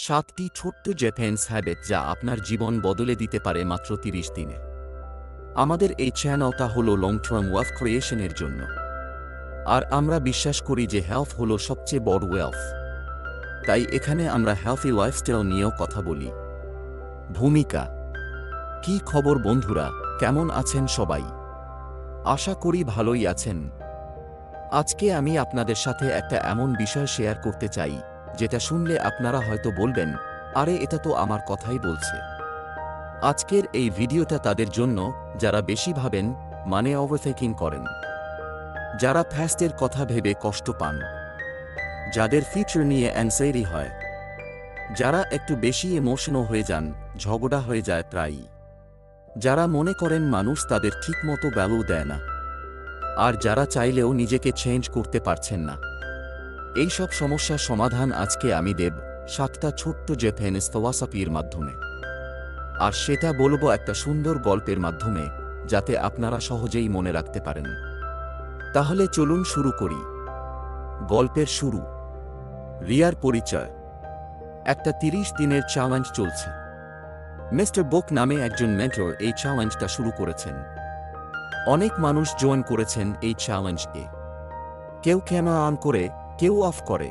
7টি ছোট্ট জেপেন্স হ্যাবিট যা আপনার জীবন বদলে দিতে পারে মাত্র 30 দিনে। আমাদের এই চ্যানেলটা হলো লং টার্ম ওয়েলথ ক্রিয়েশনের জন্য, আর আমরা বিশ্বাস করি যে হেলথ হলো সবচেয়ে বড় ওয়েলথ। তাই এখানে আমরা হেলথি লাইফস্টাইল নিয়েও কথা বলি। ভূমিকা কি খবর বন্ধুরা, কেমন আছেন সবাই? আশা করি ভালোই আছেন। আজকে আমি আপনাদের সাথে একটা এমন বিষয় শেয়ার করতে চাই যেটা শুনলে আপনারা হয়তো বলবেন, আরে এটা তো আমার কথাই বলছে। আজকের এই ভিডিওটা তাদের জন্য যারা বেশি ভাবেন, মানে ওভারথিংকিং করেন, যারা ফাস্টের কথা ভেবে কষ্ট পান, যাদের ফিউচার নিয়ে অ্যাংজাইটি হয়, যারা একটু বেশি ইমোশনাল হয়ে যান, ঝগড়া হয়ে যায় প্রায়ই, যারা মনে করেন মানুষ তাদের ঠিকমতো ভ্যালু দেয় না, আর যারা চাইলেও নিজেকে চেঞ্জ করতে পারছেন না। এই সব সমস্যার সমাধান আজকে আমি দেব 7টা ছোট্ট জেপেন্স ফিলসফির মাধ্যমে। আর সেটা বলবো একটা সুন্দর গল্পের মাধ্যমে, যাতে আপনারা সহজেই মনে রাখতে পারেন। তাহলে চলুন শুরু করি। গল্পের শুরু। রিয়ার পরিচয়। একটা 30 দিনের চ্যালেঞ্জ চলছে। মিস্টার বোক নামে একজন মেন্টর এই চ্যালেঞ্জটা শুরু করেছেন। অনেক মানুষ জয়েন করেছেন এই চ্যালেঞ্জে। কেউ ক্যামেরা অন করে, কেউ অফ করে।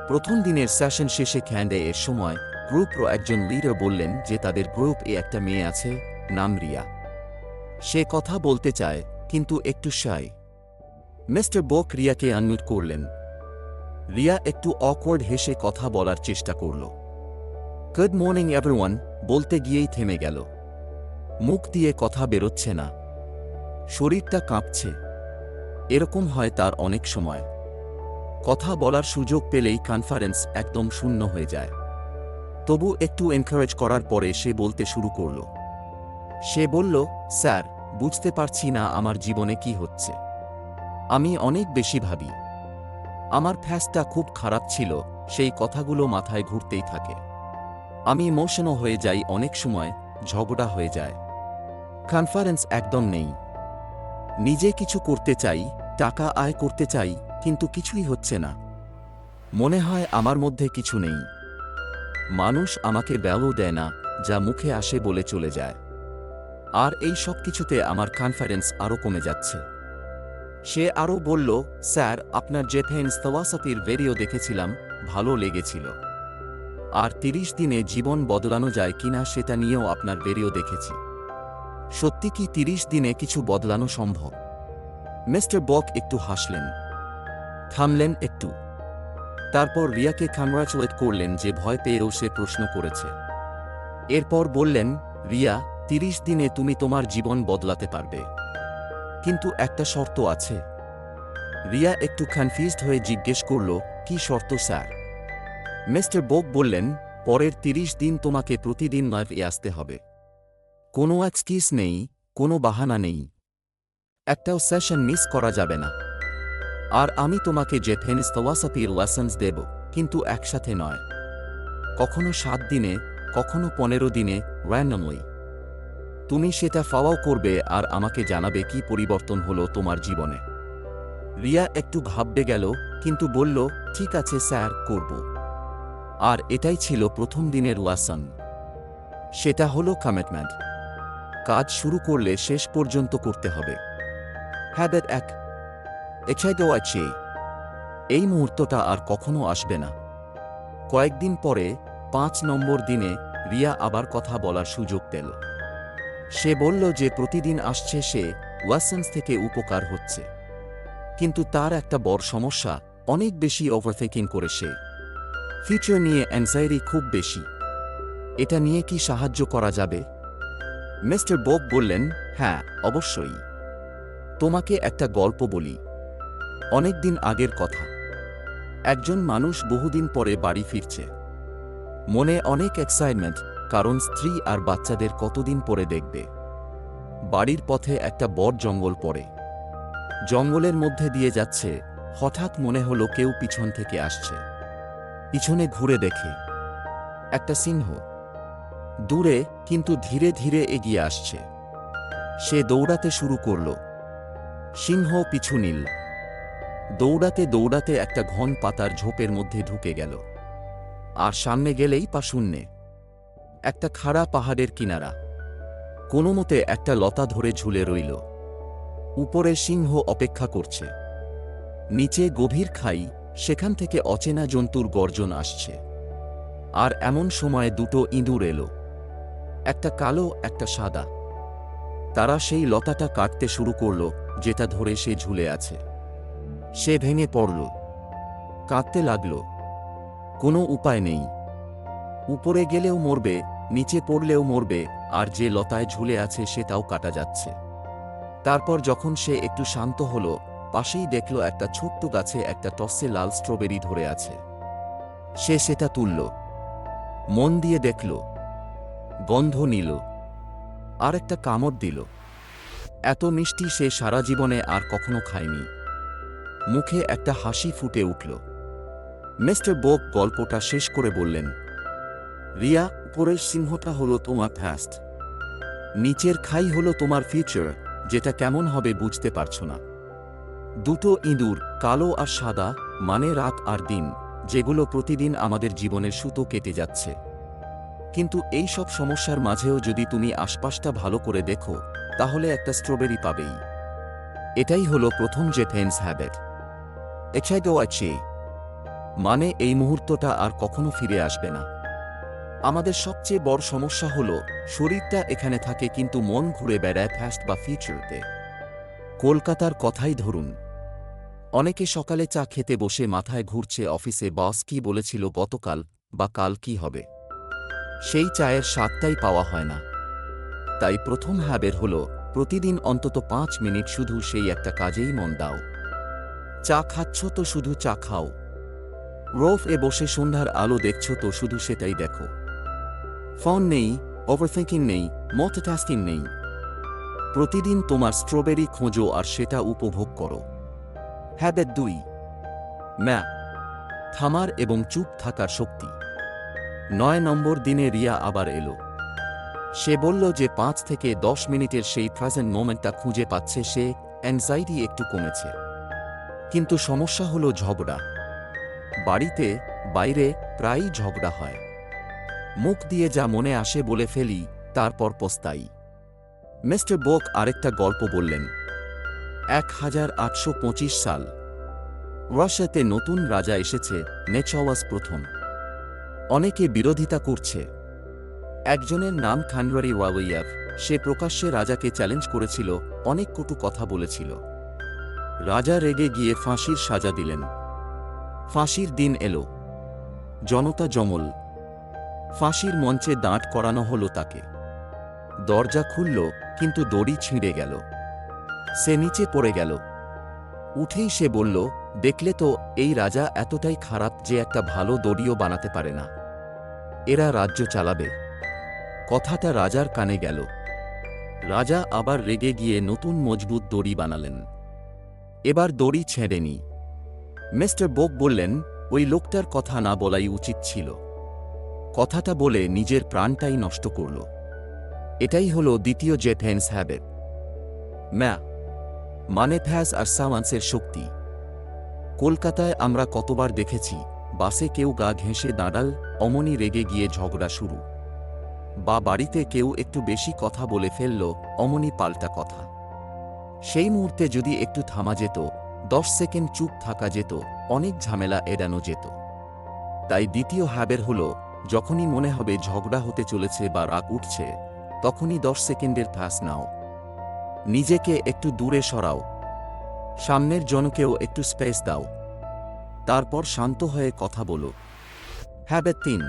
প্রথম দিনের সেশন শেষে ক্যান্ডে এর সময় গ্রুপর একজন লিডার বললেন যে তাদের গ্রুপে একটা মেয়ে আছে, নাম রিয়া। সে কথা বলতে চায়, কিন্তু একটু শাই। মিস্টার বোক রিয়াকে আনমিউট করলেন। রিয়া একটু অকওয়ার্ড হেসে কথা বলার চেষ্টা করল। গুড মর্নিং এভরিওয়ান বলতে গিয়েই থেমে গেল। মুখ দিয়ে কথা বেরোচ্ছে না, শরীরটা কাঁপছে। এরকম হয় তার অনেক সময়। কথা বলার সুযোগ পেলেই কনফারেন্স একদম শূন্য হয়ে যায়। তবু একটু এনকারেজ করার পরে সে বলতে শুরু করল। সে বলল, স্যার, বুঝতে পারছি না আমার জীবনে কি হচ্ছে। আমি অনেক বেশি ভাবি। আমার ফ্যাসটা খুব খারাপ ছিল, সেই কথাগুলো মাথায় ঘুরতেই থাকে। আমি ইমোশনাল হয়ে যাই অনেক সময়, ঝগড়া হয়ে যায়। কনফারেন্স একদম নেই। নিজে কিছু করতে চাই, টাকা আয় করতে চাই, কিন্তু কিছুই হচ্ছে না। মনে হয় আমার মধ্যে কিছু নেই। মানুষ আমাকে ভ্যালু দেয় না, যা মুখে আসে বলে চলে যায়। আর এই সব কিছুতে আমার কনফিডেন্স আরও কমে যাচ্ছে। সে আরও বলল, স্যার, আপনার জেপেন্স ফিলসফির ভিডিও দেখেছিলাম, ভালো লেগেছিল। আর 30 দিনে জীবন বদলানো যায় কিনা সেটা নিয়েও আপনার ভিডিও দেখেছি। সত্যি কি 30 দিনে কিছু বদলানো সম্ভব? মিস্টার বক একটু হাসলেন, থামলেন একটু। তারপর রিয়াকে কংগ্রাচুলেট করলেন যে ভয় পেয়েও সে প্রশ্ন করেছে। এরপর বললেন, রিয়া, 30 দিনে তুমি তোমার জীবন বদলাতে পারবে, কিন্তু একটা শর্ত আছে। রিয়া একটু কনফিউজড হয়ে জিজ্ঞেস করল, কি শর্ত স্যার? মিস্টার বোক বললেন, পরের 30 দিন তোমাকে প্রতিদিন লাইভে আসতে হবে। কোনো এক্সকিউজ নেই, কোনো বাহানা নেই। একটাও সেশন মিস করা যাবে না। আর আমি তোমাকে জেপেন্স ফিলসফির লেসন্স দেব, কিন্তু একসাথে নয়। কখনো 7 দিনে, কখনো 15 দিনে, র্যান্ডমলি। তুমি সেটা ফলো করবে আর আমাকে জানাবে কি পরিবর্তন হলো তোমার জীবনে। রিয়া একটু ভাববে গেল, কিন্তু বলল, ঠিক আছে স্যার, করব। আর এটাই ছিল প্রথম দিনের লেসন। সেটা হলো কমিটমেন্ট। কাজ শুরু করলে শেষ পর্যন্ত করতে হবে। হ্যাবিট 1, এক্সাইটো আছে। এই মুহূর্তটা আর কখনো আসবে না। কয়েকদিন পরে 5 নম্বর দিনে রিয়া আবার কথা বলার সুযোগ পেল। সে বলল যে প্রতিদিন আসছে, সে লেসন্স থেকে উপকার হচ্ছে। কিন্তু তার একটা বড় সমস্যা, অনেক বেশি ওভারথিংকিং করে সে। ফিউচার নিয়ে অ্যাংজাইটি খুব বেশি। এটা নিয়ে কি সাহায্য করা যাবে? মিস্টার বোক বললেন, হ্যাঁ, অবশ্যই। তোমাকে একটা গল্প বলি। অনেক দিন আগের কথা। একজন মানুষ বহুদিন পরে বাড়ি ফিরছে। মনে অনেক এক্সাইটমেন্ট, কারণ স্ত্রী আর বাচ্চাদের কতদিন পরে দেখবে। বাড়ির পথে একটা বড় জঙ্গল পড়ে। জঙ্গলের মধ্যে দিয়ে যাচ্ছে, হঠাৎ মনে হলো কেউ পিছন থেকে আসছে। পিছনে ঘুরে দেখে একটা সিংহ, দূরে কিন্তু ধীরে ধীরে এগিয়ে আসছে। সে দৌড়াতে শুরু করল। সিংহ পিছু নিল। দৌড়াতে দৌড়াতে একটা ঘন পাতার ঝোপের মধ্যে ঢুকে গেল। আর সামনে গেলেই পা শূন্যে একটা খাড়া পাহাড়ের কিনারা। কোনো মতে একটা লতা ধরে ঝুলে রইল। উপরে সিংহ অপেক্ষা করছে, নিচে গভীর খাই, সেখান থেকে অচেনা জন্তুর গর্জন আসছে। আর এমন সময় দুটো ইঁদুর এলো, একটা কালো একটা সাদা। তারা সেই লতাটা কাটতে শুরু করল যেটা ধরে সে ঝুলে আছে। সে ভেঙে পড়ল, কাঁদতে লাগল। কোনো উপায় নেই, উপরে গেলেও মরবে, নিচে পড়লেও মরবে, আর যে লতায় ঝুলে আছে সেটাও কাটা যাচ্ছে। তারপর যখন সে একটু শান্ত হল, পাশেই দেখল একটা ছোট্ট গাছে একটা টসে লাল স্ট্রবেরি ধরে আছে। সে সেটা তুলল, মন দিয়ে দেখল, গন্ধ নিল, আর একটা কামড় দিল। এত মিষ্টি সে সারা জীবনে আর কখনো খায়নি। মুখে একটা হাসি ফুটে উঠল। মিস্টার বোক গল্পটা শেষ করে বললেন, রিয়া, উপরের সিংহটা হলো তোমার ফাস্ট, নিচের খাই হলো তোমার ফিউচার, যেটা কেমন হবে বুঝতে পারছো না। দুটো ইঁদুর, কালো আর সাদা, মানে রাত আর দিন, যেগুলো প্রতিদিন আমাদের জীবনের সুতো কেটে যাচ্ছে। কিন্তু এই সব সমস্যার মাঝেও যদি তুমি আশপাশটা ভালো করে দেখো, তাহলে একটা স্ট্রবেরি পাবেই। এটাই হলো প্রথম জেপেন্স হ্যাবিট। এছাড়াও আছে, মানে এই মুহূর্তটা আর কখনো ফিরে আসবে না। আমাদের সবচেয়ে বড় সমস্যা হলো শরীরটা এখানে থাকে কিন্তু মন ঘুরে বেড়ায় ফাস্ট বা ফিউচারতে। কলকাতার কথাই ধরুন, অনেকে সকালে চা খেতে বসে মাথায় ঘুরছে অফিসে বস কি বলেছিল গতকাল বা কাল কি হবে। সেই চায়ের স্বাদটাই পাওয়া হয় না। তাই প্রথম হ্যাবিট হলো প্রতিদিন অন্তত 5 মিনিট শুধু সেই একটা কাজেই মন দাও। চা খাচ্ছ তো শুধু চা খাও, রোফ এ বসে সন্ধ্যার আলো দেখছো তো শুধু সেটাই দেখো। ফোন নেই, ওভারথিংকিং নেই, মাল্টিটাস্কিং নেই। প্রতিদিন তোমার স্ট্রবেরি খোঁজো আর সেটা উপভোগ করো। হ্যাবিট 2, ম্যা থামার এবং চুপ থাকার শক্তি। 9 নম্বর দিনে রিয়া আবার এলো। সে বলল যে 5 থেকে 10 মিনিটের সেই প্রেজেন্ট মোমেন্টটা খুঁজে পাচ্ছে সে, অ্যাংজাইটি একটু কমেছে। কিন্তু সমস্যা হলো ঝগড়া। বাড়িতে, বাইরে প্রায়ই ঝগড়া হয়। মুখ দিয়ে যা মনে আসে বলে ফেলি, তারপর পস্তাই। মিস্টার বোক আরেকটা গল্প বললেন। 1825 সাল, রাশিয়াতে নতুন রাজা এসেছে, নেচাওয়াজ প্রথম। অনেকে বিরোধিতা করছে। একজনের নাম খানওয়ারি ওয়াওয়াইয়ার, সে প্রকাশ্যে রাজাকে চ্যালেঞ্জ করেছিল, অনেক কটু কথা বলেছিল। রাজা রেগে গিয়ে ফাঁসির সাজা দিলেন। ফাঁসির দিন এলো, জনতা জমল। ফাঁসির মঞ্চে দাঁড় করানো হলো তাকে। দরজা খুলল, কিন্তু দড়ি ছিঁড়ে গেল। সে নিচে পড়ে গেল। উঠেই সে বলল, দেখলে তো, এই রাজা এতটাই খারাপ যে একটা ভালো দড়িও বানাতে পারে না। এরা রাজ্য চালাবে। কথাটা রাজার কানে গেল। রাজা আবার রেগে গিয়ে নতুন মজবুত দড়ি বানালেন। এবার দড়ি ছেঁড়েনি। মিস্টার বোক বললেন, ওই লোকটার কথা না বলাই উচিত ছিল। কথাটা বলে নিজের প্রাণটাই নষ্ট করল। এটাই হলো দ্বিতীয় জেপেন্স হ্যাবিট, ম্যা মানে ফ্যাস আর সামান্সের শক্তি। কলকাতায় আমরা কতবার দেখেছি, বাসে কেউ গা ঘেঁষে দাঁড়াল, অমনি রেগে গিয়ে ঝগড়া শুরু। বা বাড়িতে কেউ একটু বেশি কথা বলে ফেলল, অমনি পাল্টা কথা। সেই মুহূর্তে যদি একটু থামা যেত, 10 সেকেন্ড চুপ থাকা যেত, অনেক ঝামেলা এড়ানো যেত। তাই দ্বিতীয় হ্যাবিট হল, যখনই মনে হবে ঝগড়া হতে চলেছে বা রাগ উঠছে, তখনই 10 সেকেন্ডের ফ্যাস নাও। নিজেকে একটু দূরে সরাও, সামনের জনকেও একটু স্পেস দাও, তারপর শান্ত হয়ে কথা বলো। হ্যাবিট 3,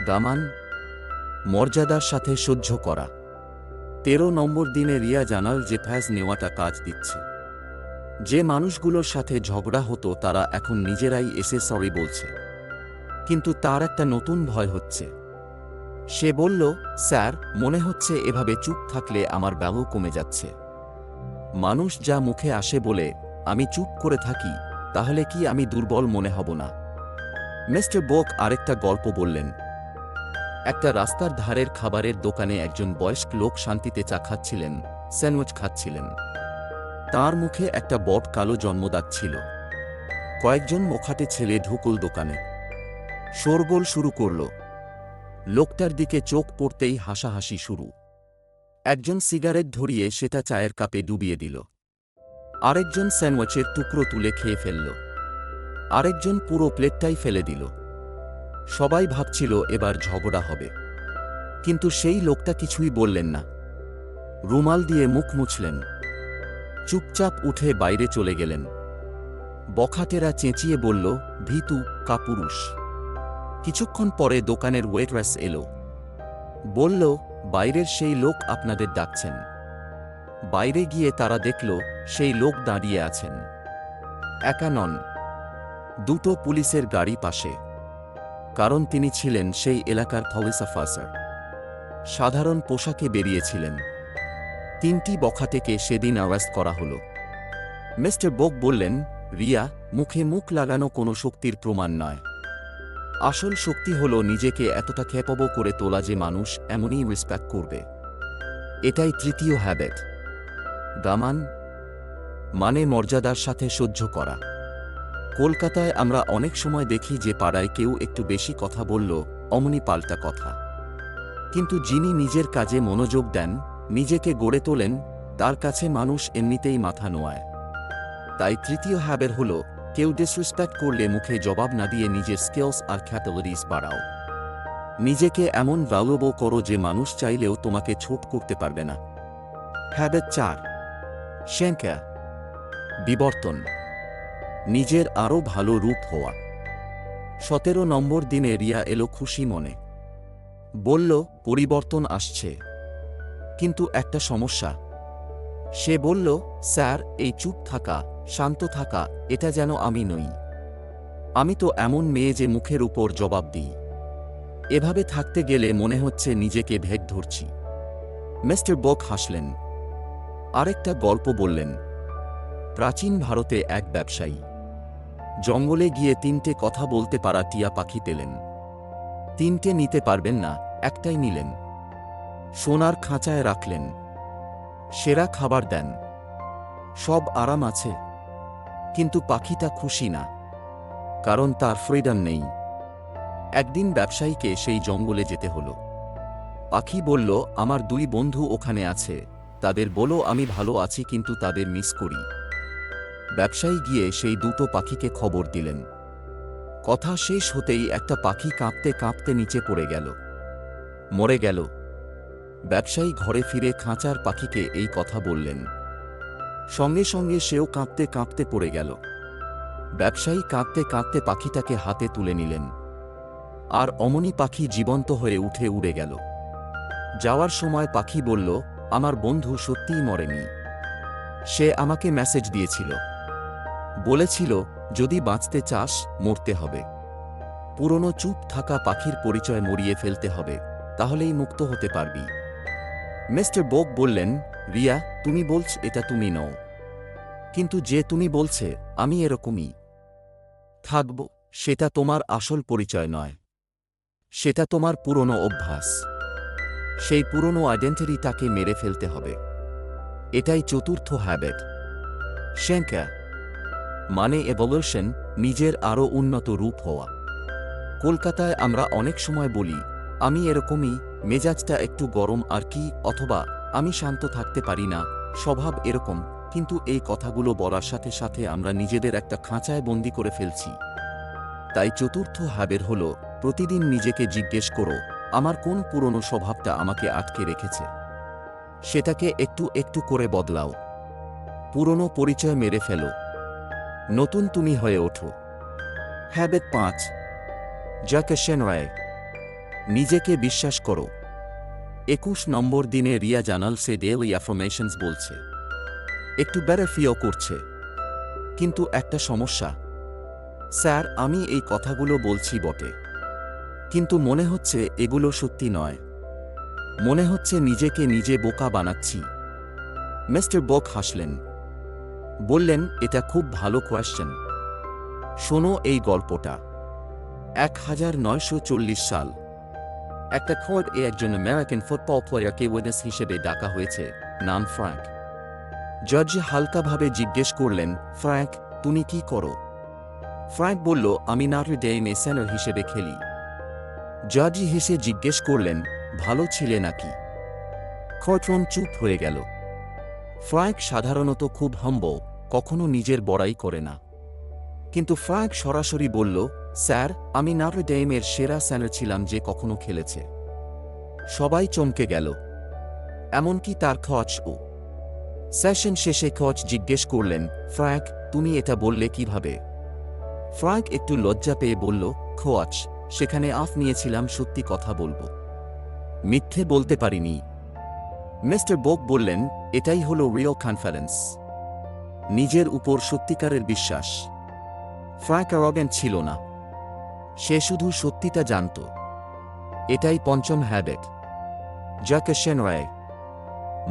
দামান, মর্যাদার সাথে সহ্য করা। 13 নম্বর দিনে রিয়া জানাল যে ফ্যাস নেওয়াটা কাজ দিচ্ছে। যে মানুষগুলোর সাথে ঝগড়া হতো তারা এখন নিজেরাই এসে সরি বলছে। কিন্তু তার একটা নতুন ভয় হচ্ছে। সে বলল, স্যার, মনে হচ্ছে এভাবে চুপ থাকলে আমার ব্যবও কমে যাচ্ছে। মানুষ যা মুখে আসে বলে আমি চুপ করে থাকি, তাহলে কি আমি দুর্বল মনে হব না? মিস্টার বোক আরেকটা গল্প বললেন। একটা রাস্তার ধারের খাবারের দোকানে একজন বয়স্ক লোক শান্তিতে চা খাচ্ছিলেন, স্যান্ডউইচ খাচ্ছিলেন। তার মুখে একটা বড় কালো জন্মদাগ ছিল। কয়েকজন মোখাটে ছেলে ঢুকল দোকানে। শোরগোল শুরু করল। লোকটার দিকে চোখ পড়তেই হাসাহাসি শুরু। একজন সিগারেট ধরিয়ে সেটা চায়ের কাপে ডুবিয়ে দিল। আরেকজন স্যান্ডউইচের টুকরো তুলে খেয়ে ফেলল। আরেকজন পুরো প্লেটটাই ফেলে দিল। সবাই ভাবছিল এবার ঝগড়া হবে, কিন্তু সেই লোকটা কিছুই বললেন না। রুমাল দিয়ে মুখ মুছলেন, চুপচাপ উঠে বাইরে চলে গেলেন। বখাটেরা চেঁচিয়ে বলল, ভীতু কাপুরুষ। কিছুক্ষণ পরে দোকানের ওয়েটরেস এলো। বলল, বাইরের সেই লোক আপনাদের ডাকছেন। বাইরে গিয়ে তারা দেখল সেই লোক দাঁড়িয়ে আছেন। একা নন, দুটো পুলিশের গাড়ি পাশে। কারণ তিনি ছিলেন সেই এলাকার পুলিশ অফিসার। সাধারণ পোশাকে বেরিয়েছিলেন। 3টি বখাটেকে সেদিন অ্যারেস্ট করা হলো। মিস্টার বোক বললেন, রিয়া, মুখে মুখ লাগানো কোনো শক্তির প্রমাণ নয়। আসল শক্তি হল নিজেকে এতটা ক্যাপেবল করে তোলা যে মানুষ এমনই রেসপেক্ট করবে। এটাই তৃতীয় হ্যাবিট। দামান মানে মর্যাদার সাথে সহ্য করা। কলকাতায় আমরা অনেক সময় দেখি যে পাড়ায় কেউ একটু বেশি কথা বলল, অমনি পাল্টা কথা। কিন্তু যিনি নিজের কাজে মনোযোগ দেন, নিজেকে গড়ে তোলেন, তার কাছে মানুষ এমনিতেই মাথা নোয়ায়। তাই তৃতীয় হ্যাবিট হল, কেউ ডিসরেসপেক্ট করলে মুখে জবাব না দিয়ে নিজের স্কিলস আর ক্যাপাবিলিটিস বাড়াও। নিজেকে এমন ভ্যালুয়েবল করো যে মানুষ চাইলেও তোমাকে ছোট করতে পারবে না। হ্যাবিট 4, সংখ্যা বিবর্তন। নিজের আরও ভালো রূপ হওয়া। 17 নম্বর দিনে রিয়া এলো খুশি মনে। বলল, পরিবর্তন আসছে, কিন্তু একটা সমস্যা। সে বলল, স্যার, এই চুপ থাকা, শান্ত থাকা, এটা যেন আমি নই। আমি তো এমন মেয়ে যে মুখের উপর জবাব দিই। এভাবে থাকতে গেলে মনে হচ্ছে নিজেকে ভেগ ধরছি। মিস্টার বোক হাসলেন। আরেকটা গল্প বললেন। প্রাচীন ভারতে এক ব্যবসায়ী জঙ্গলে গিয়ে 3টে কথা বলতে পারা টিয়া পাখি পেলেন। 3টে নিতে পারবেন না, একটাই নিলেন। সোনার খাঁচায় রাখলেন। সেরা খাবার দেন, সব আরাম আছে, কিন্তু পাখিটা খুশি না, কারণ তার ফ্রিডম নেই। একদিন ব্যবসায়ীকে সেই জঙ্গলে যেতে হলো। পাখি বলল, আমার 2 বন্ধু ওখানে আছে, তাদের বলো আমি ভালো আছি, কিন্তু তাদের মিস করি। ব্যবসায়ী গিয়ে সেই 2টো পাখিকে খবর দিলেন। কথা শেষ হতেই একটা পাখি কাঁপতে কাঁপতে নিচে পড়ে গেল, মরে গেল। ব্যবসায়ী ঘরে ফিরে খাঁচার পাখিকে এই কথা বললেন। সঙ্গে সঙ্গে সেও কাঁপতে কাঁপতে পড়ে গেল। ব্যবসায়ী কাঁদতে কাঁদতে পাখিটাকে হাতে তুলে নিলেন। আর অমনি পাখি জীবন্ত হয়ে উঠে উড়ে গেল। যাওয়ার সময় পাখি বলল, আমার বন্ধু সত্যিই মরেনি। সে আমাকে মেসেজ দিয়েছিল, বলেছিল, যদি বাঁচতে চাস মরতে হবে। পুরনো চুপ থাকা পাখির পরিচয় মরিয়ে ফেলতে হবে, তাহলেই মুক্ত হতে পারবি। মিস্টার বোক বললেন, রিয়া, তুমি বলছ এটা তুমি নও, কিন্তু যে তুমি বলছে আমি এরকমই থাকব, সেটা তোমার আসল পরিচয় নয়। সেটা তোমার পুরনো অভ্যাস। সেই পুরনো আইডেন্টিটিটাকে মেরে ফেলতে হবে। এটাই চতুর্থ হ্যাবিট। সংখ্যা মানে এভলিউশন, নিজের আরও উন্নত রূপ হওয়া। কলকাতায় আমরা অনেক সময় বলি, আমি এরকমই, মেজাজটা একটু গরম আর কি, অথবা আমি শান্ত থাকতে পারি না, স্বভাব এরকম। কিন্তু এই কথাগুলো বলার সাথে সাথে আমরা নিজেদের একটা খাঁচায় বন্দি করে ফেলছি। তাই চতুর্থ হ্যাবিট হল, প্রতিদিন নিজেকে জিজ্ঞেস করো, আমার কোন পুরনো স্বভাবটা আমাকে আটকে রেখেছে। সেটাকে একটু একটু করে বদলাও। পুরনো পরিচয় মেরে ফেলো, নতুন তুমি হয়ে ওঠো। হ্যাবিট 5, জাকেশন রায়। নিজেকে বিশ্বাস করো। 21 নম্বর দিনে রিয়া জানালসে ডেইলি অ্যাফার্মেশনস বলছে। একটু বেটার ফিল করছে, কিন্তু একটা সমস্যা। স্যার, আমি এই কথাগুলো বলছি বটে, কিন্তু মনে হচ্ছে এগুলো সত্যি নয়। মনে হচ্ছে নিজেকে নিজে বোকা বানাচ্ছি। মিস্টার বোক হাসলেন। বললেন, এটা খুব ভালো কোয়েশ্চেন। শোনো এই গল্পটা। 1940 সাল। একটা কোর্টে একজন আমেরিকান ফুটবল প্লেয়ারকে উইটনেস হিসেবে ডাকা হয়েছে, নাম ফ্র্যাঙ্ক। জজ হালকাভাবে জিজ্ঞেস করলেন, ফ্র্যাঙ্ক, তুমি কি করো? ফ্র্যাঙ্ক বলল, আমি নটর ডেমে সেনার হিসেবে খেলি। জাজি হেসে জিজ্ঞেস করলেন, ভালো ছিলে নাকি? খট্রন চুপ হয়ে গেল। ফ্রাঙ্ক সাধারণত খুব হাম্বল, কখনো নিজের বড়াই করে না। কিন্তু ফ্রাঙ্ক সরাসরি বলল, স্যার, আমি নটর ডেমের সেরা সেনার ছিলাম যে কখনো খেলেছে। সবাই চমকে গেল, এমনকি তার কোচও। সেশন শেষে কোচ জিজ্ঞেস করলেন, ফ্রাঙ্ক, তুমি এটা বললে কিভাবে? ফ্রাঙ্ক একটু লজ্জা পেয়ে বলল, কোচ, সেখানে আফ নিয়েছিলাম, সত্যি কথা বলবো, মিথ্যে বলতে পারিনি। মিস্টার বোক বললেন, এটাই হলো রিয়েল কনফিডেন্স, নিজের উপর সত্যিকারের বিশ্বাস। ফ্রাঙ্ক অ্যারোগ্যান্ট ছিল না, সে শুধু সত্যিটা জানত। এটাই পঞ্চম হ্যাবিট, যাকে শেনরায়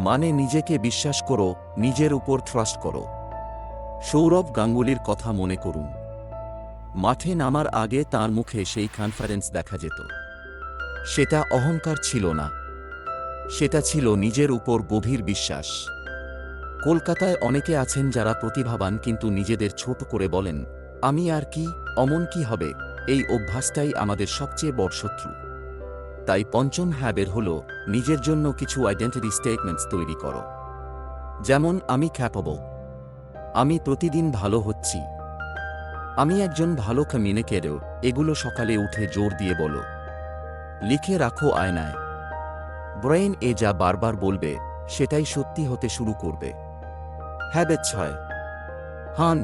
মানে নিজেকে বিশ্বাস করো, নিজের উপর ট্রাস্ট করো। সৌরভ গাঙ্গুলির কথা মনে করুন। মাঠে নামার আগে তার মুখে সেই কনফিডেন্স দেখা যেত। সেটা অহংকার ছিল না, সেটা ছিল নিজের উপর গভীর বিশ্বাস। কলকাতায় অনেকে আছেন যারা প্রতিভাবান কিন্তু নিজেদের ছোট করে বলেন, আমি আর কি, অমন কি হবে। এই অভ্যাসটাই আমাদের সবচেয়ে বড় শত্রু। তাই পঞ্চম হ্যাবিট হল, নিজের জন্য কিছু আইডেন্টিটি স্টেটমেন্টস তৈরি করো। যেমন, আমি ক্যাপেবল, আমি প্রতিদিন ভালো হচ্ছি, আমি একজন ভালো কমিউনিকেটর। এগুলো সকালে উঠে জোর দিয়ে বলো। লিখে রাখো আয়নায়। ব্রেইন যা বারবার বলবে সেটাই সত্যি হতে শুরু করবে। হ্যাবিট 6, হান,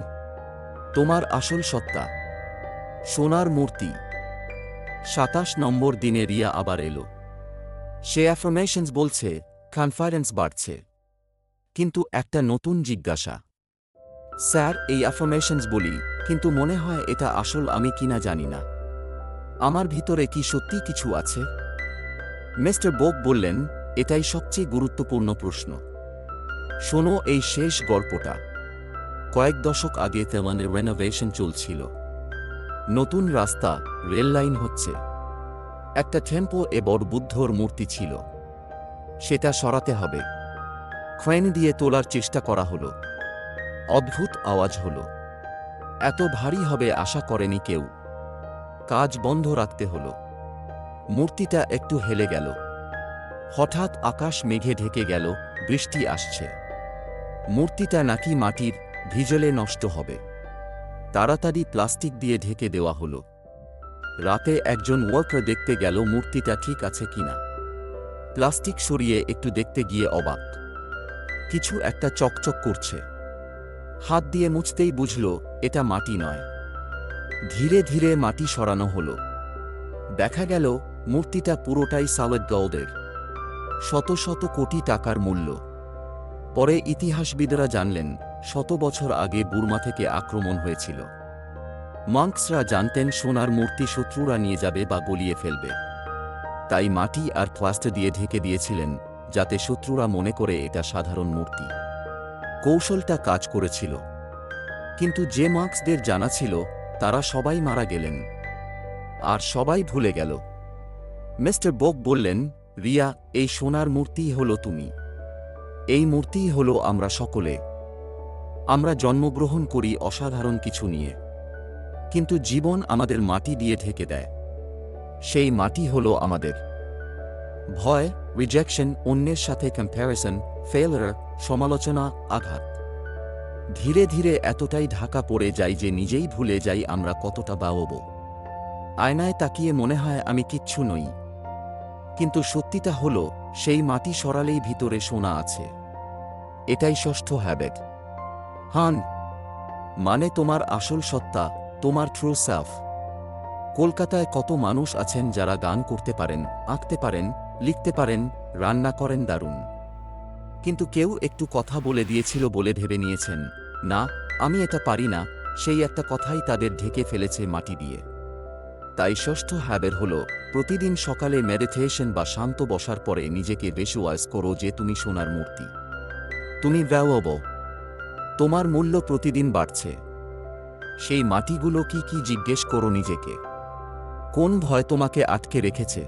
তোমার আসল সত্তা। সোনার মূর্তি। 27 নম্বর দিনে রিয়া আবার এলো। সে অ্যাফার্মেশনস বলছে, কনফিডেন্স বাড়ছে। কিন্তু একটা নতুন জিজ্ঞাসা, স্যার, এই অ্যাফার্মেশনস বলি, কিন্তু মনে হয় এটা আসল আমি কিনা জানি না। আমার ভিতরে কি সত্যি কিছু আছে? মিস্টার বোক বললেন, এটাই সবচেয়ে গুরুত্বপূর্ণ প্রশ্ন। শোনো এই শেষ গল্পটা। কয়েক দশক আগে তেমানের রেনোভেশন চলছিল। নতুন রাস্তা, রেল লাইন হচ্ছে। একটা টেম্পো বড় বুদ্ধর মূর্তি ছিল, সেটা সরাতে হবে। ক্রেন দিয়ে তোলার চেষ্টা করা হলো। অদ্ভুত আওয়াজ হলো, এত ভারী হবে আশা করেনি কেউ। কাজ বন্ধ রাখতে হলো। মূর্তিটা একটু হেলে গেল। হঠাৎ আকাশ মেঘে ঢেকে গেল, বৃষ্টি আসছে। মূর্তিটা নাকি মাটির, ভিজলে নষ্ট হবে। তাড়াতাড়ি প্লাস্টিক দিয়ে ঢেকে দেওয়া হলো। রাতে একজন ওয়ার্কার দেখতে গেল মূর্তিটা ঠিক আছে কিনা। প্লাস্টিক সরিয়ে একটু দেখতে গিয়ে অবাক, কিছু একটা চকচক করছে। হাত দিয়ে মুছতেই বুঝল এটা মাটি নয়। ধীরে ধীরে মাটি সরানো হলো। দেখা গেল মূর্তিটা পুরোটাই সলিড গোল্ডের, শত শত কোটি টাকার মূল্য। পরে ইতিহাসবিদরা জানলেন, 100 বছর আগে বুর্মা থেকে আক্রমণ হয়েছিল। মঙ্কসরা জানতেন সোনার মূর্তি শত্রুরা নিয়ে যাবে বা গলিয়ে ফেলবে, তাই মাটি আর প্লাস্টার দিয়ে ঢেকে দিয়েছিলেন, যাতে শত্রুরা মনে করে এটা সাধারণ মূর্তি। কৌশলটা কাজ করেছিল, কিন্তু যে মার্কসদের জানা ছিল তারা সবাই মারা গেলেন, আর সবাই ভুলে গেল। মিস্টার বোক বললেন, রিয়া, এই সোনার মূর্তিই হলো তুমি। এই মূর্তিই হলো আমরা সকলে। আমরা জন্মগ্রহণ করি অসাধারণ কিছু নিয়ে, কিন্তু জীবন আমাদের মাটি দিয়ে ঢেকে দেয়। সেই মাটি হলো আমাদের ভয়, রিজেকশন, অন্যের সাথে কম্প্যারিসন, ফেলিয়ার, সমালোচনা, আঘাত। ধীরে ধীরে এতটাই ঢাকা পড়ে যায় যে নিজেই ভুলে যাই আমরা কতটা বাওব। আয়নায় তাকিয়ে মনে হয় আমি কিচ্ছু নই, কিন্তু সত্যিটা হলো সেই মাটি সরালেই ভিতরে সোনা আছে। এটাই ষষ্ঠ হ্যাবিট, হান, মানে তোমার আসল সত্তা, তোমার ট্রু সেলফ। কলকাতায় কত মানুষ আছেন যারা গান করতে পারেন, আঁকতে পারেন, লিখতে পারেন, রান্না করেন দারুণ, কিন্তু কেউ একটু কথা বলে দিয়েছিল বলে ভেবে নিয়েছেন, না, আমি এটা পারি না। সেই একটা কথাই তাদের ঢেকে ফেলেছে মাটি দিয়ে। তাই ষষ্ঠ হ্যাবিট হল, প্রতিদিন সকালে মেডিটেশন বা শান্ত বসার পরে নিজেকে ভিজুয়ালাইজ করো যে তুমি সোনার মূর্তি। তুমি ভ্যালুয়েবল, তোমার মূল্য প্রতিদিন বাড়ছে। সেই মাটিগুলো কি কি জিজ্ঞেস করো নিজেকে। কোন ভয় তোমাকে আটকে রেখেছে?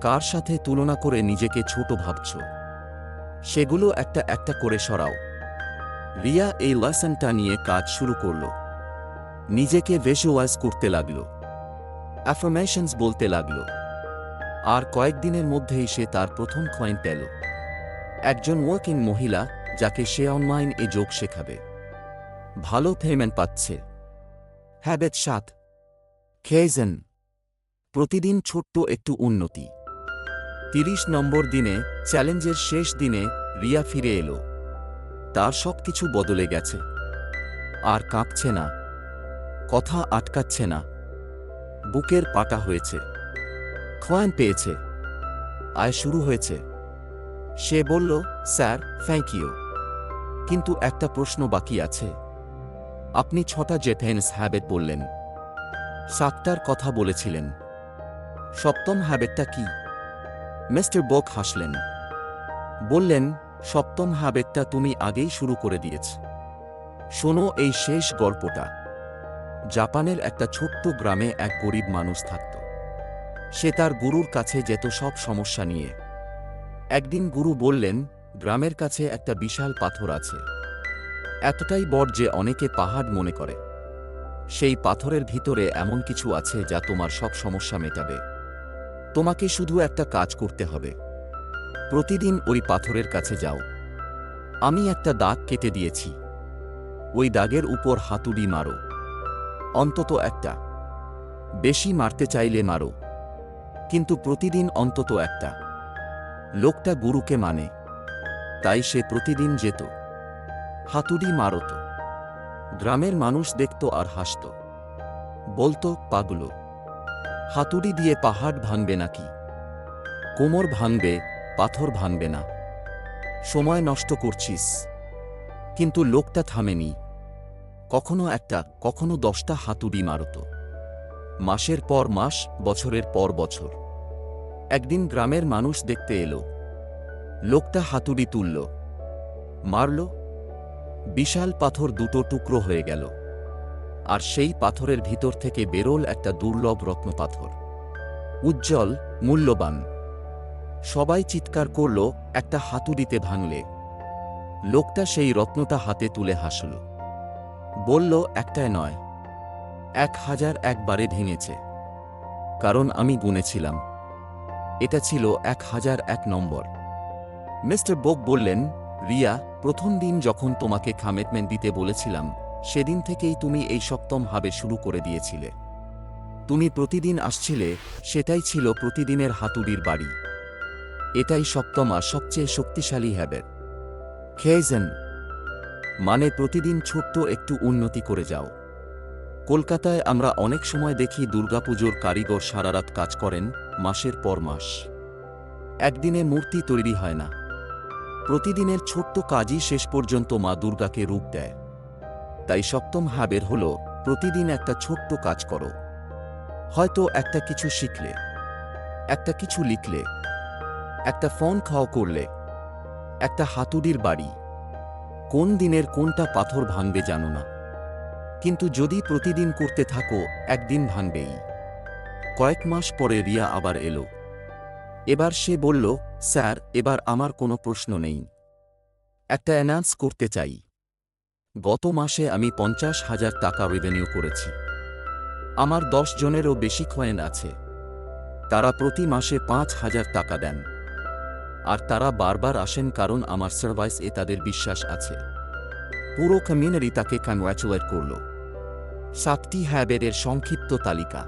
কার সাথে তুলনা করে নিজেকে ছোট ভাবছ? সেগুলো একটা একটা করে সরাও। রিয়া এই লেসনটা নিয়ে কাজ শুরু করল। নিজেকে ভিজুয়ালাইজ করতে লাগল। অ্যাফার্মেশনস বলতে লাগল। আর কয়েকদিনের মধ্যেই সে তার প্রথম ক্লায়েন্ট পেল, একজন ওয়ার্কিং মহিলা যাকে সে অনলাইন যোগ শেখাবে। ভালো পেমেন্ট পাচ্ছে। হ্যাবিট 7 খেজেন, প্রতিদিন ছোট্ট একটু উন্নতি। 30 নম্বর দিনে, চ্যালেঞ্জের শেষ দিনে, রিয়া ফিরে এলো। তার সবকিছু বদলে গেছে। আর কাঁপছে না, কথা আটকাচ্ছে না, বুকের পাটা হয়েছে। ক্লায়েন্ট পেয়েছে, আয় শুরু হয়েছে। সে বলল, স্যার থ্যাংক ইউ, কিন্তু একটা প্রশ্ন বাকি আছে। আপনি 6টা জেটেন্স হ্যাবিট বললেন, 7টার কথা বলেছিলেন। সপ্তম হ্যাবিটটা কি? মিস্টার বক হাসলেন, বললেন, সপ্তম হ্যাবিটটা তুমি আগেই শুরু করে দিয়েছ। শোনো এই শেষ গল্পটা। জাপানের একটা ছোট্ট গ্রামে এক গরিব মানুষ থাকত। সে তার গুরুর কাছে যেত সব সমস্যা নিয়ে। একদিন গুরু বললেন, গ্রামের কাছে একটা বিশাল পাথর আছে, এতটাই বড় যে অনেকে পাহাড় মনে করে। সেই পাথরের ভিতরে এমন কিছু আছে যা তোমার সব সমস্যা মেটাবে। তোমাকে শুধু একটা কাজ করতে হবে। প্রতিদিন ওই পাথরের কাছে যাও। আমি একটা দাগ কেটে দিয়েছি, ওই দাগের উপর হাতুড়ি মারো, অন্তত একটা। বেশি মারতে চাইলে মারো, কিন্তু প্রতিদিন অন্তত একটা। লোকটা গুরুকে মানে, তাই সে প্রতিদিন যেত, হাতুড়ি মারত। গ্রামের মানুষ দেখত আর হাসত, বলতো, পাগল, হাতুড়ি দিয়ে পাহাড় ভাঙবে নাকি? কোমর ভাঙবে, পাথর ভাঙবে না, সময় নষ্ট করছিস। কিন্তু লোকটা থামেনি। কখনো একটা, কখনো 10টা হাতুড়ি মারত। মাসের পর মাস, বছরের পর বছর। একদিন গ্রামের মানুষ দেখতে এলো। লোকটা হাতুড়ি তুলল, মারল, বিশাল পাথর দুটো টুকরো হয়ে গেল। আর সেই পাথরের ভিতর থেকে বেরোল একটা দুর্লভ রত্নপাথর, উজ্জ্বল, মূল্যবান। সবাই চিৎকার করল, একটা হাতুড়িতে ভাঙলে। লোকটা সেই রত্নটা হাতে তুলে হাসল, বলল, একটাই নয়, 1001 বারে ভেঙেছে। কারণ আমি গুনেছিলাম, এটা ছিল 1001 নম্বর। মিস্টার বোক বললেন, রিয়া, প্রথম দিন যখন তোমাকে কমিটমেন্ট দিতে বলেছিলাম, সেদিন থেকেই তুমি এই সপ্তম ভাবে শুরু করে দিয়েছিলে। তুমি প্রতিদিন আসছিলে, সেটাই ছিল প্রতিদিনের হাতুড়ির বাড়ি। এটাই সপ্তম আর সবচেয়ে শক্তিশালী হ্যাবিট। খেজেন মানে প্রতিদিন ছোট্ট একটু উন্নতি করে যাও। কলকাতায় আমরা অনেক সময় দেখি দুর্গাপুজোর কারিগর সারারাত কাজ করেন, মাসের পর মাস। একদিনে মূর্তি তৈরি হয় না। প্রতিদিনের ছোট্ট কাজই শেষ পর্যন্ত মা দুর্গাকে রূপ দেয়। তাই সপ্তম হ্যাবিট হল, প্রতিদিন একটা ছোট্ট কাজ করো। হয়তো একটা কিছু শিখলে, একটা কিছু লিখলে, একটা ফোন খাওয়া করলে, একটা হাতুড়ির বাড়ি। কোন দিনের কোনটা পাথর ভাঙবে জানো না, কিন্তু যদি প্রতিদিন করতে থাকো, একদিন ভাঙবেই। কয়েক মাস পরে রিয়া আবার এলো। এবার সে বলল, স্যার, এবার আমার কোনো প্রশ্ন নেই। একটা অ্যানাউন্স করতে চাই। গত মাসে আমি 50,000 টাকা রেভিনিউ করেছি। আমার 10 জনেরও বেশি ক্লায়েন্ট আছে। তারা প্রতি মাসে 5,000 টাকা দেন। আর তারা বারবার আসেন কারণ আমার সার্ভিসে তাদের বিশ্বাস আছে। পুরো কমিউনিটি তাকে কংগ্র্যাচুলেট করল। 7টি হ্যাবিটের সংক্ষিপ্ত তালিকা।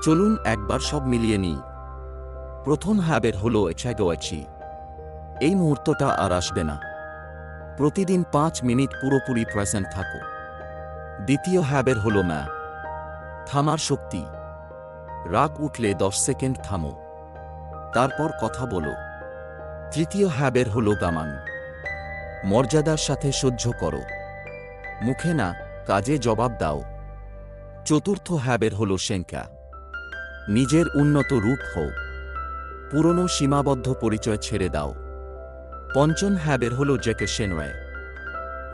চলুন একবার সব মিলিয়ে নিই। প্রথম হ্যাবিট হল এচাগোয়াচি। এই মুহূর্তটা আর আসবে না। প্রতিদিন 5 মিনিট পুরোপুরি প্রেজেন্ট থাকো। দ্বিতীয় হ্যাবিট হল থামার শক্তি। রাগ উঠলে 10 সেকেন্ড থামো, তারপর কথা বলো। তৃতীয় হ্যাবিট হল গামান। মর্যাদার সাথে সহ্য করো, মুখে না, কাজে জবাব দাও। চতুর্থ হ্যাবিট হল শেঙ্কা। নিজের উন্নত রূপ হও, পুরনো সীমাবদ্ধ পরিচয় ছেড়ে দাও। পঞ্চম হ্যাবিট হল জেকে শেনওয়ে।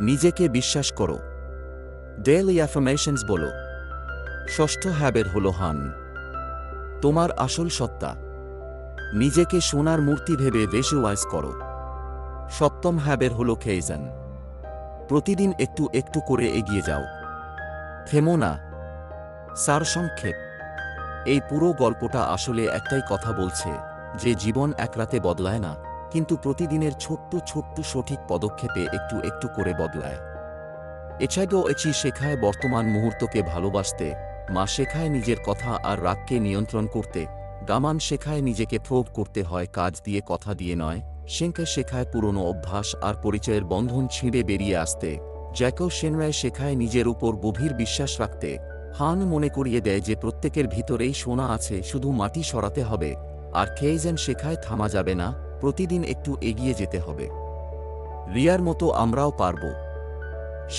নিজেকে বিশ্বাস করো, ডেইলি অ্যাফার্মেশনস বলো। ষষ্ঠ হ্যাবিট হল হান। তোমার আসল সত্তা, নিজেকে সোনার মূর্তি ভেবে ভিজুয়ালাইজ করো। সপ্তম হ্যাবিট হল খেজেন। প্রতিদিন একটু একটু করে এগিয়ে যাও, থেমো না। সারসংক্ষেপ, এই পুরো গল্পটা আসলে একটাই কথা বলছে যে জীবন এক রাতে বদলায় না, কিন্তু প্রতিদিনের ছোট্ট ছোট্ট সঠিক পদক্ষেপে একটু একটু করে বদলায়। এছাড়াও এচি শেখায় বর্তমান মুহূর্তকে ভালোবাসতে, মা শেখায় নিজের কথা আর রাগকে নিয়ন্ত্রণ করতে, গামান শেখায় নিজেকে প্রোভ করতে হয় কাজ দিয়ে কথা দিয়ে নয়, সেঙ্কা শেখায় পুরনো অভ্যাস আর পরিচয়ের বন্ধন ছিঁড়ে বেরিয়ে আসতে, জ্যাকো সেনরায় শেখায় নিজের উপর গভীর বিশ্বাস রাখতে, হান মনে করিয়ে দেয় যে প্রত্যেকের ভিতরেই সোনা আছে, শুধু মাটি সরাতে হবে, আর কেইজেন শেখায় থামা যাবে না, প্রতিদিন একটু এগিয়ে যেতে হবে। রিয়ার মতো আমরাও পারব।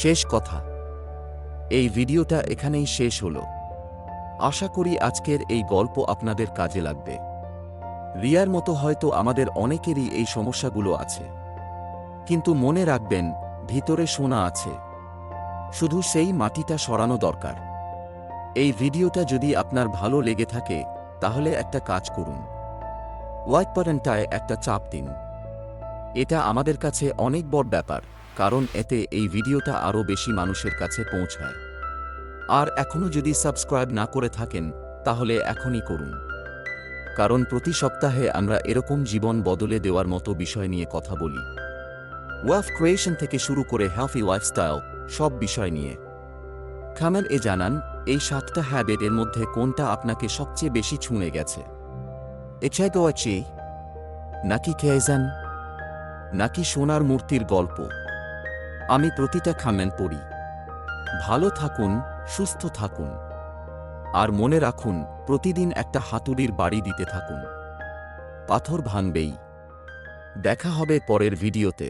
শেষ কথা, এই ভিডিওটা এখানেই শেষ হলো। আশা করি আজকের এই গল্প আপনাদের কাজে লাগবে। রিয়ার মতো হয়তো আমাদের অনেকেরই এই সমস্যাগুলো আছে, কিন্তু মনে রাখবেন ভিতরে সোনা আছে, শুধু সেই মাটিটা সরানো দরকার। এই ভিডিওটা যদি আপনার ভালো লেগে থাকে তাহলে একটা কাজ করুন, লাইক বাটনটায় একটা চাপ দিন। এটা আমাদের কাছে অনেক বড় ব্যাপার, কারণ এতে এই ভিডিওটা আরও বেশি মানুষের কাছে পৌঁছায়। আর এখনও যদি সাবস্ক্রাইব না করে থাকেন তাহলে এখনই করুন, কারণ প্রতি সপ্তাহে আমরা এরকম জীবন বদলে দেওয়ার মতো বিষয় নিয়ে কথা বলি। ওয়েলথ ক্রিয়েশন থেকে শুরু করে হেলথি লাইফস্টাইল, সব বিষয় নিয়ে। কমেন্টে জানান এই 7টা হ্যাবিটের মধ্যে কোনটা আপনাকে সবচেয়ে বেশি ছুঁয়ে গেছে। এছাড়াও আছে নাকি কেইজেন, নাকি সোনার মূর্তির গল্প। আমি প্রতিটা কমেন্ট পড়ি। ভালো থাকুন, সুস্থ থাকুন, আর মনে রাখুন প্রতিদিন একটা হাতুড়ির বাড়ি দিতে থাকুন। পাথর ভাঙবেই। দেখা হবে পরের ভিডিওতে।